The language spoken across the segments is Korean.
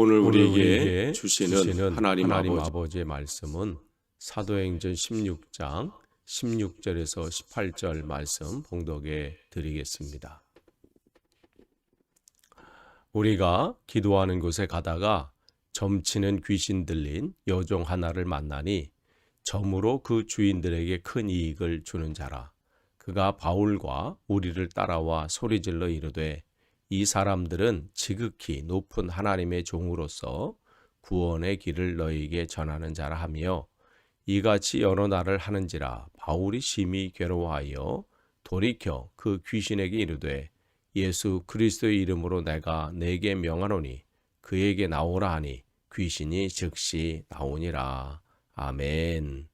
오늘 오늘 우리에게 우리에게 주시는 주시는 하나님 하나님 아버지 아버지의 말씀은 사도행전 16장 16절에서 18절 말씀 봉독해 드리겠습니다. 우리가 기도하는 곳에 가다가 점치는 귀신 들린 여종 하나를 만나니 점으로 그 주인들에게 큰 이익을 주는 자라. 그가 바울과 우리를 따라와 소리질러 이르되 이 사람들은 지극히 높은 하나님의 종으로서 구원의 길을 너희에게 전하는 자라 하며 이같이 여러 날을 하는지라. 바울이 심히 괴로워하여 돌이켜 그 귀신에게 이르되 예수 그리스도의 이름으로 내가 네게 명하노니 그에게 나오라 하니 귀신이 즉시 나오니라. 아멘.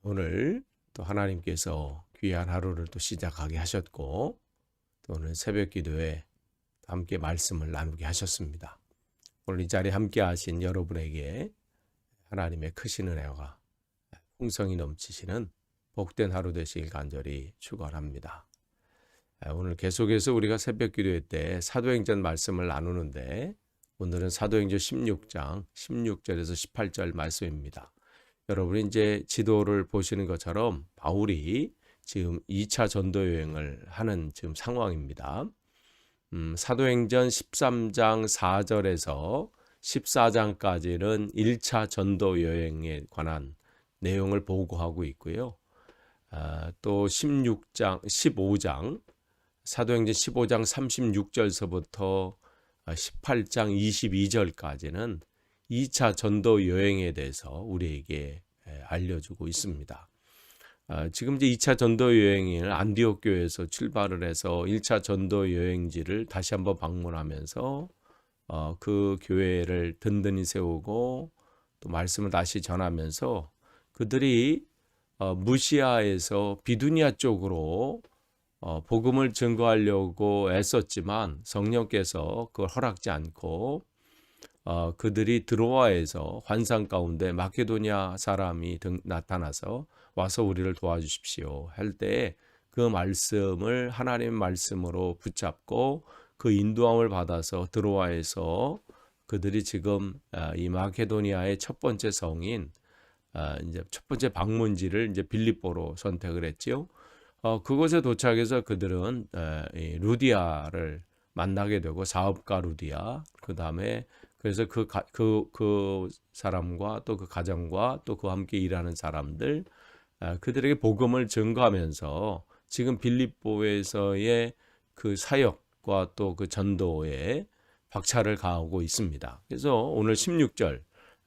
오늘 또 하나님께서 귀한 하루를 또 시작하게 하셨고 또 오늘 새벽 기도에 함께 말씀을 나누게 하셨습니다. 오늘 이 자리에 함께 하신 여러분에게 하나님의 크신 은혜가 풍성이 넘치시는 복된 하루 되시길 간절히 축원합니다. 오늘 계속해서 우리가 새벽 기도회 때 사도행전 말씀을 나누는데 오늘은 사도행전 16장 16절에서 18절 말씀입니다. 여러분이 이제 지도를 보시는 것처럼 바울이 지금 2차 전도 여행을 하는 지금 상황입니다. 사도행전 13장 4절에서 14장까지는 1차 전도 여행에 관한 내용을 보고하고 있고요. 또 15장 사도행전 15장 36절서부터 18장 22절까지는 2차 전도 여행에 대해서 우리에게 알려주고 있습니다. 지금 이제 2차 전도 여행을 안디옥 교회에서 출발을 해서 1차 전도 여행지를 다시 한번 방문하면서 그 교회를 든든히 세우고 또 말씀을 다시 전하면서 그들이 무시아에서 비두니아 쪽으로 복음을 증거하려고 애썼지만 성령께서 그걸 허락지 않고 그들이 드로아에서 환상 가운데 마케도니아 사람이 나타나서 와서 우리를 도와주십시오 할 때 그 말씀을 하나님의 말씀으로 붙잡고 그 인도함을 받아서 드로아에서 그들이 지금 이 마케도니아의 첫 번째 성인 이제 첫 번째 방문지를 이제 빌립보로 선택을 했지요. 그곳에 도착해서 그들은 루디아를 만나게 되고 사업가 루디아 그 다음에 그래서 그 사람과 또 그 가정과 또 그와 함께 일하는 사람들 그들에게 복음을 증거하면서 지금 빌립보에서의 그 사역과 또 그 전도에 박차를 가하고 있습니다. 그래서 오늘 16절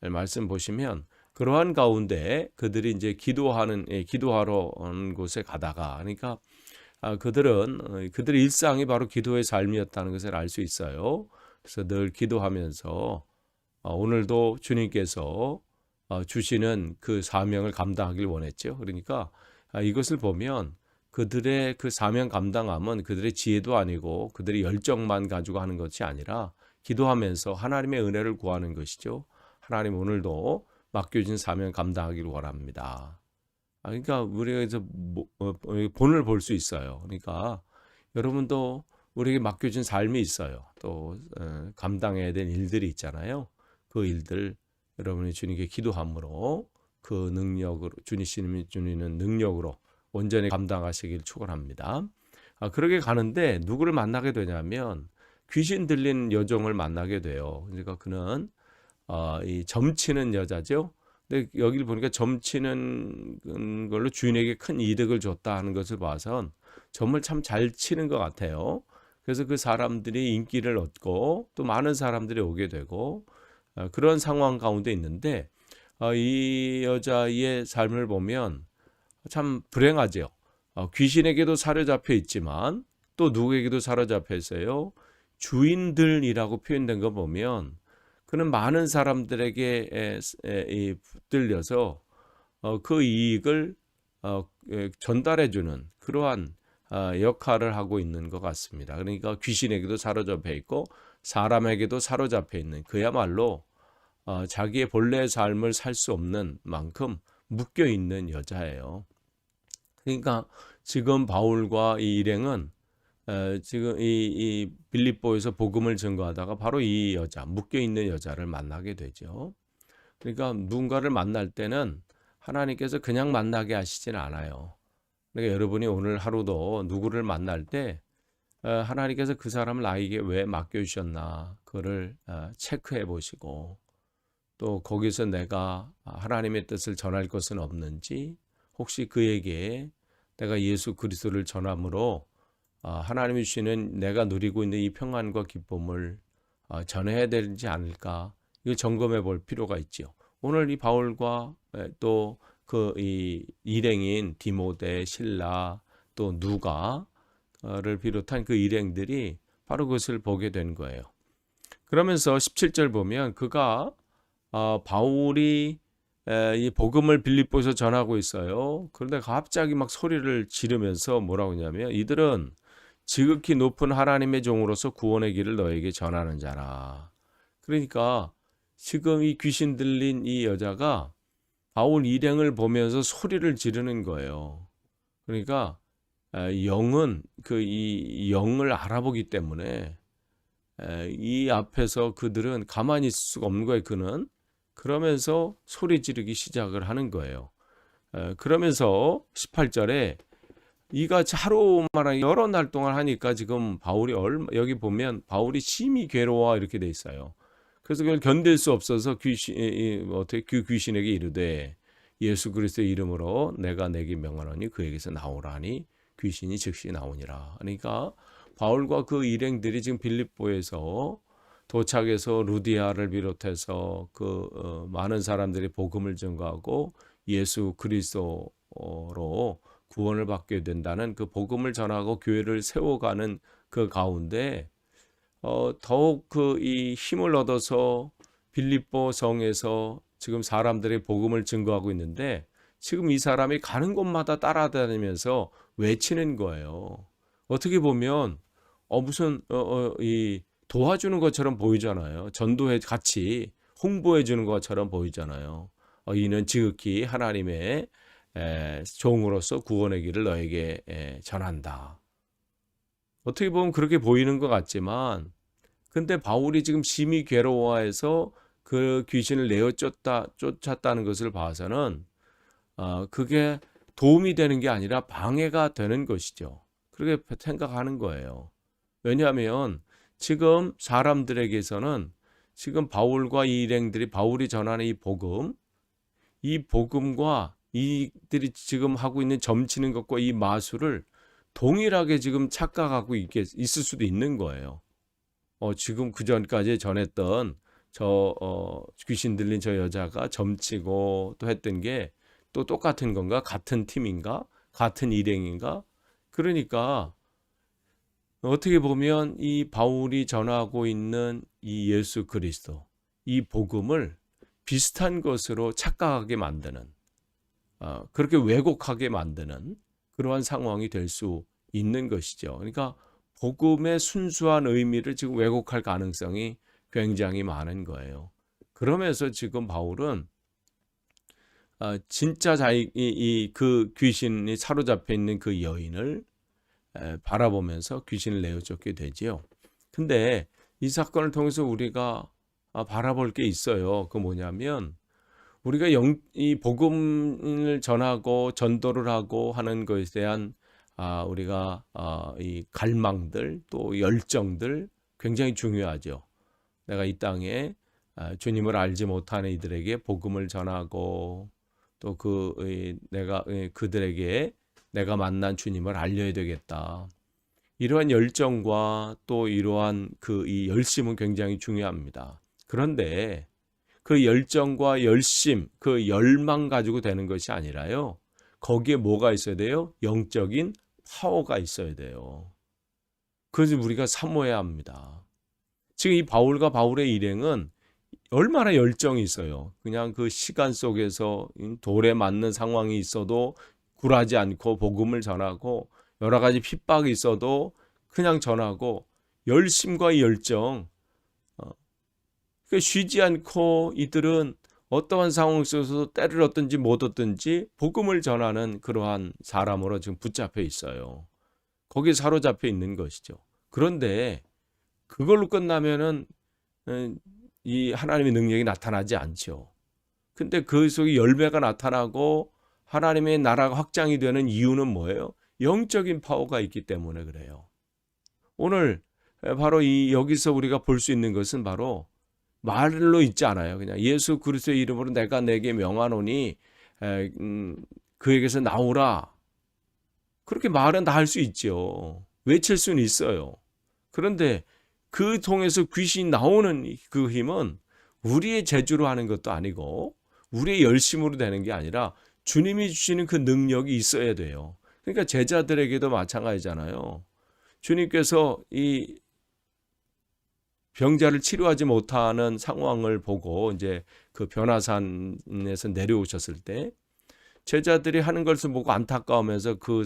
말씀 보시면 그러한 가운데 그들이 이제 기도하러 온 곳에 가다가 그러니까 그들의 일상이 바로 기도의 삶이었다는 것을 알 수 있어요. 그래서 늘 기도하면서 오늘도 주님께서 주시는 그 사명을 감당하길 원했죠. 그러니까 이것을 보면 그들의 그 사명 감당함은 그들의 지혜도 아니고 그들의 열정만 가지고 하는 것이 아니라 기도하면서 하나님의 은혜를 구하는 것이죠. 하나님 오늘도 맡겨진 사명 감당하기를 원합니다. 그러니까 우리가 이제 본을 볼 수 있어요. 그러니까 여러분도 우리에게 맡겨진 삶이 있어요. 또 감당해야 될 일들이 있잖아요. 그 일들 여러분이 주님께 기도함으로 그 능력으로 주님이 주시는 능력으로 온전히 감당하시길 축원합니다. 그렇게 가는데 누구를 만나게 되냐면 귀신 들린 여종을 만나게 돼요. 그러니까 그는 이 점치는 여자죠. 근데 여기를 보니까 점치는 걸로 주인에게 큰 이득을 줬다 하는 것을 봐선 점을 참 잘 치는 것 같아요. 그래서 그 사람들이 인기를 얻고 또 많은 사람들이 오게 되고 그런 상황 가운데 있는데 이 여자의 삶을 보면 참 불행하죠. 귀신에게도 사로잡혀 있지만 또 누구에게도 사로잡혀 있어요. 주인들이라고 표현된 거 보면 그는 많은 사람들에게 붙들려서 그 이익을 전달해주는 그러한 역할을 하고 있는 것 같습니다. 그러니까 귀신에게도 사로잡혀 있고 사람에게도 사로잡혀 있는 그야말로 자기의 본래의 삶을 살 수 없는 만큼 묶여 있는 여자예요. 그러니까 지금 바울과 이 일행은 지금 이 빌립보에서 복음을 증거하다가 바로 이 여자, 묶여 있는 여자를 만나게 되죠. 그러니까 누군가를 만날 때는 하나님께서 그냥 만나게 하시진 않아요. 그러니까 여러분이 오늘 하루도 누구를 만날 때 하나님께서 그 사람을 나에게 왜 맡겨주셨나 그거를 체크해 보시고, 또 거기서 내가 하나님의 뜻을 전할 것은 없는지, 혹시 그에게 내가 예수 그리스도를 전함으로 하나님이 주시는 내가 누리고 있는 이 평안과 기쁨을 전해야 되지 않을까, 이걸 점검해 볼 필요가 있죠. 오늘 이 바울과 또 그 이 일행인 디모데, 실라, 또 누가를 비롯한 그 일행들이 바로 그것을 보게 된 거예요. 그러면서 17절 보면 그가 바울이 이 복음을 빌립보에서 전하고 있어요. 그런데 갑자기 막 소리를 지르면서 뭐라고 하냐면, 이들은 지극히 높은 하나님의 종으로서 구원의 길을 너에게 전하는 자라. 그러니까 지금 이 귀신 들린 이 여자가 바울 일행을 보면서 소리를 지르는 거예요. 그러니까 영은 이 영을 알아보기 때문에 이 앞에서 그들은 가만히 있을 수가 없는 거예요. 그는 그러면서 소리 지르기 시작을 하는 거예요. 그러면서 18절에 이가 하루만 여러 날 동안 하니까 지금 바울이 여기 보면 바울이 심히 괴로워 이렇게 돼 있어요. 그래서 그걸 견딜 수 없어서 그 귀신에게 이르되 예수 그리스도의 이름으로 내가 내게 명하노니 그에게서 나오라니 귀신이 즉시 나오니라. 그러니까 바울과 그 일행들이 지금 빌립보에서 도착해서 루디아를 비롯해서 많은 사람들이 복음을 전가하고 예수 그리스도로 구원을 받게 된다는 그 복음을 전하고 교회를 세워가는 그 가운데 더욱 이 힘을 얻어서 빌립보 성에서 지금 사람들이 복음을 증거하고 있는데, 지금 이 사람이 가는 곳마다 따라다니면서 외치는 거예요. 어떻게 보면 무슨 이 도와주는 것처럼 보이잖아요. 전도회 같이 홍보해 주는 것처럼 보이잖아요. 이는 지극히 하나님의 종으로서 구원의 길을 너에게 전한다. 어떻게 보면 그렇게 보이는 것 같지만, 근데 바울이 지금 심히 괴로워해서 그 귀신을 쫓았다는 것을 봐서는 그게 도움이 되는 게 아니라 방해가 되는 것이죠. 그렇게 생각하는 거예요. 왜냐하면 지금 사람들에게서는 지금 바울과 이 일행들이 바울이 전하는 이 복음과 이들이 지금 하고 있는 점치는 것과 이 마술을 동일하게 지금 착각하고 있을 수도 있는 거예요. 지금 그 전까지 전했던 귀신 들린 저 여자가 점치고 또 했던 게 또 똑같은 건가? 같은 팀인가? 같은 일행인가? 그러니까 어떻게 보면 이 바울이 전하고 있는 이 예수 그리스도, 이 복음을 비슷한 것으로 착각하게 만드는, 그렇게 왜곡하게 만드는 그러한 상황이 될 수 있는 것이죠. 그러니까 복음의 순수한 의미를 지금 왜곡할 가능성이 굉장히 많은 거예요. 그러면서 지금 바울은 진짜 그 귀신이 사로잡혀 있는 그 여인을 바라보면서 귀신을 내어쫓게 되지요. 근데 이 사건을 통해서 우리가 바라볼 게 있어요. 그 뭐냐면, 우리가 이 복음을 전하고 전도를 하고 하는 것에 대한 우리가 이 갈망들, 또 열정들 굉장히 중요하죠. 내가 이 땅에 주님을 알지 못하는 이들에게 복음을 전하고, 또 그들에게 내가 만난 주님을 알려야 되겠다. 이러한 열정과 또 이러한 이 열심은 굉장히 중요합니다. 그런데 그 열정과 열심, 그 열망 가지고 되는 것이 아니라요, 거기에 뭐가 있어야 돼요? 영적인 파워가 있어야 돼요. 그것을 우리가 사모해야 합니다. 지금 이 바울과 바울의 일행은 얼마나 열정이 있어요. 그냥 그 시간 속에서 돌에 맞는 상황이 있어도 굴하지 않고 복음을 전하고, 여러 가지 핍박이 있어도 그냥 전하고, 열심과 열정, 쉬지 않고 이들은 어떠한 상황 속에서 때를 얻든지 못 얻든지 복음을 전하는 그러한 사람으로 지금 붙잡혀 있어요. 거기에 사로잡혀 있는 것이죠. 그런데 그걸로 끝나면은 이 하나님의 능력이 나타나지 않죠. 근데 그 속에 열매가 나타나고 하나님의 나라가 확장이 되는 이유는 뭐예요? 영적인 파워가 있기 때문에 그래요. 오늘 바로 이 여기서 우리가 볼 수 있는 것은 바로 말로 있지 않아요. 그냥 예수 그리스도의 이름으로 내가 내게 명하노니 그에게서 나오라. 그렇게 말은 다 할 수 있죠. 외칠 수는 있어요. 그런데 그 통해서 귀신이 나오는 그 힘은 우리의 재주로 하는 것도 아니고 우리의 열심으로 되는 게 아니라 주님이 주시는 그 능력이 있어야 돼요. 그러니까 제자들에게도 마찬가지잖아요. 주님께서 이 병자를 치료하지 못하는 상황을 보고 이제 그 변화산에서 내려오셨을 때 제자들이 하는 것을 보고 안타까우면서 그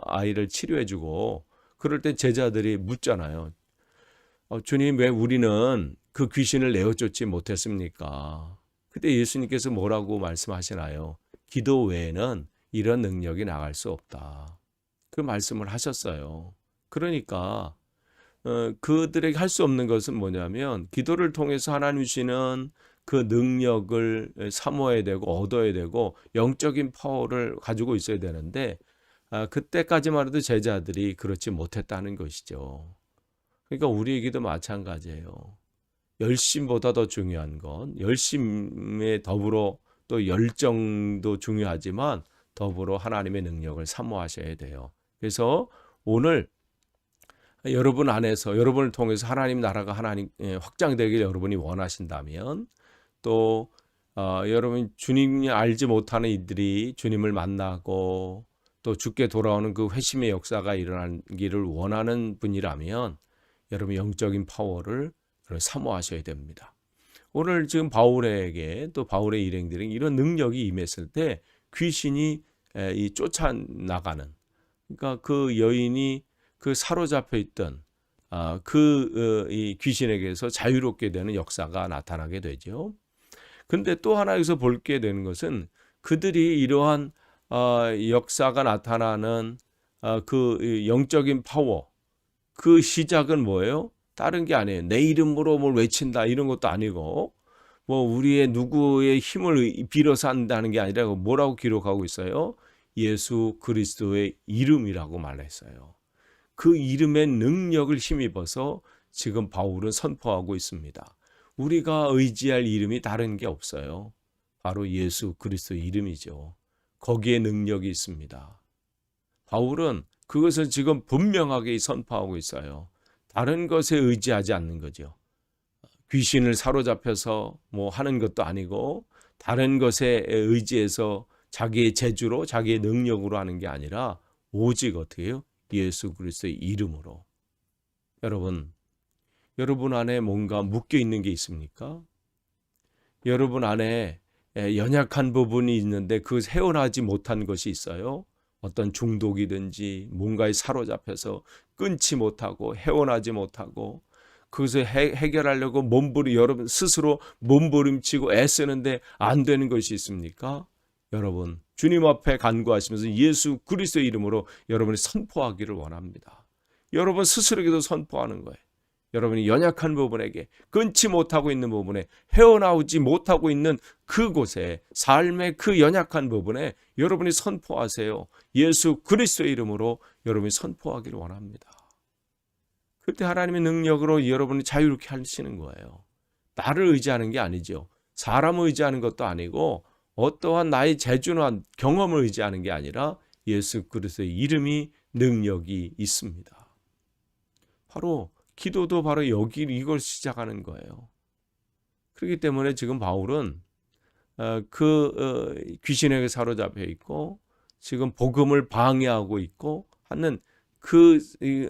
아이를 치료해주고 그럴 때 제자들이 묻잖아요. 주님, 왜 우리는 그 귀신을 내어쫓지 못했습니까? 그때 예수님께서 뭐라고 말씀하시나요? 기도 외에는 이런 능력이 나갈 수 없다. 그 말씀을 하셨어요. 그러니까 그들에게 할 수 없는 것은 뭐냐면 기도를 통해서 하나님 주시는 그 능력을 사모해야 되고 얻어야 되고 영적인 파워를 가지고 있어야 되는데 그때까지만 해도 제자들이 그렇지 못했다는 것이죠. 그러니까 우리에게도 마찬가지예요. 열심보다 더 중요한 건 열심에 더불어 또 열정도 중요하지만 더불어 하나님의 능력을 사모하셔야 돼요. 그래서 오늘 여러분 안에서 여러분을 통해서 하나님 나라가 확장되길 여러분이 원하신다면 또 여러분 주님이 알지 못하는 이들이 주님을 만나고 또 주께 돌아오는 그 회심의 역사가 일어나기를 원하는 분이라면 여러분 영적인 파워를 사모하셔야 됩니다. 오늘 지금 바울에게 또 바울의 일행들에게 이런 능력이 임했을 때 귀신이 쫓아나가는 그러니까 그 여인이 그 사로잡혀 있던 이 귀신에게서 자유롭게 되는 역사가 나타나게 되죠. 근데 또 하나 여기서 볼게 되는 것은 그들이 이러한 역사가 나타나는 그 영적인 파워 그 시작은 뭐예요? 다른 게 아니에요. 내 이름으로 뭘 외친다 이런 것도 아니고 뭐 우리의 누구의 힘을 빌어서 한다는 게 아니라 뭐라고 기록하고 있어요? 예수 그리스도의 이름이라고 말했어요. 그 이름의 능력을 힘입어서 지금 바울은 선포하고 있습니다. 우리가 의지할 이름이 다른 게 없어요. 바로 예수 그리스도의 이름이죠. 거기에 능력이 있습니다. 바울은 그것을 지금 분명하게 선포하고 있어요. 다른 것에 의지하지 않는 거죠. 귀신을 사로잡혀서 뭐 하는 것도 아니고 다른 것에 의지해서 자기의 재주로 자기의 능력으로 하는 게 아니라 오직 어떻게 해요? 예수 그리스도의 이름으로. 여러분 안에 뭔가 묶여 있는 게 있습니까? 여러분 안에 연약한 부분이 있는데 그 헤어나지 못한 것이 있어요. 어떤 중독이든지 뭔가에 사로잡혀서 끊지 못하고 헤어나지 못하고 그것을 해결하려고 여러분 스스로 몸부림치고 애쓰는데 안 되는 것이 있습니까? 여러분 주님 앞에 간구하시면서 예수 그리스도의 이름으로 여러분이 선포하기를 원합니다. 여러분 스스로에게도 선포하는 거예요. 여러분이 연약한 부분에게 끊지 못하고 있는 부분에 헤어나오지 못하고 있는 그곳에 삶의 그 연약한 부분에 여러분이 선포하세요. 예수 그리스도의 이름으로 여러분이 선포하기를 원합니다. 그때 하나님의 능력으로 여러분이 자유롭게 하시는 거예요. 나를 의지하는 게 아니죠. 사람을 의지하는 것도 아니고 어떠한 나의 재주나 경험을 의지하는 게 아니라 예수 그리스도의 이름이 능력이 있습니다. 바로 기도도 바로 이걸 시작하는 거예요. 그렇기 때문에 지금 바울은 귀신에게 사로잡혀 있고 지금 복음을 방해하고 있고 하는 그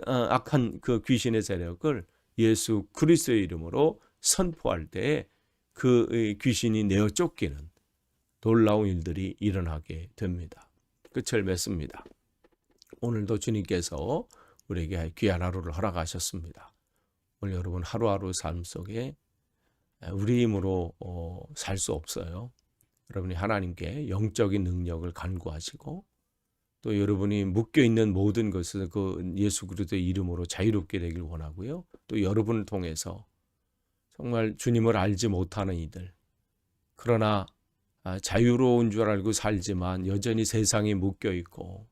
악한 그 귀신의 세력을 예수 그리스도의 이름으로 선포할 때에 그 귀신이 내어 쫓기는 놀라운 일들이 일어나게 됩니다. 끝을 맺습니다. 오늘도 주님께서 우리에게 귀한 하루를 허락하셨습니다. 오늘 여러분 하루하루 삶 속에 우리 힘으로 살 수 없어요. 여러분이 하나님께 영적인 능력을 간구하시고 또 여러분이 묶여 있는 모든 것을 그 예수 그리스도의 이름으로 자유롭게 되길 원하고요. 또 여러분을 통해서 정말 주님을 알지 못하는 이들, 그러나 자유로운 줄 알고 살지만 여전히 세상에 묶여 있고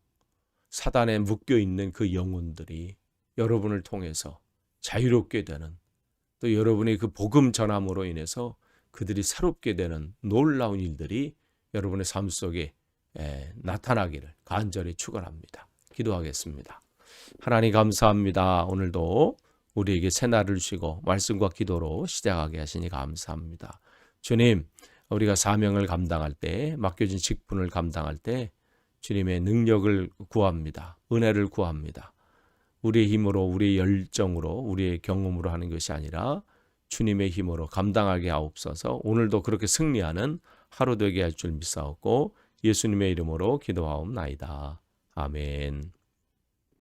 사단에 묶여 있는 그 영혼들이 여러분을 통해서 자유롭게 되는, 또 여러분의 그 복음 전함으로 인해서 그들이 새롭게 되는 놀라운 일들이 여러분의 삶 속에 나타나기를 간절히 축원합니다. 기도하겠습니다. 하나님 감사합니다. 오늘도 우리에게 새날을 주시고 말씀과 기도로 시작하게 하시니 감사합니다. 주님, 우리가 사명을 감당할 때, 맡겨진 직분을 감당할 때 주님의 능력을 구합니다. 은혜를 구합니다. 우리의 힘으로, 우리의 열정으로, 우리의 경험으로 하는 것이 아니라 주님의 힘으로 감당하게 하옵소서. 오늘도 그렇게 승리하는 하루 되게 할 줄 믿사옵고 예수님의 이름으로 기도하옵나이다. 아멘.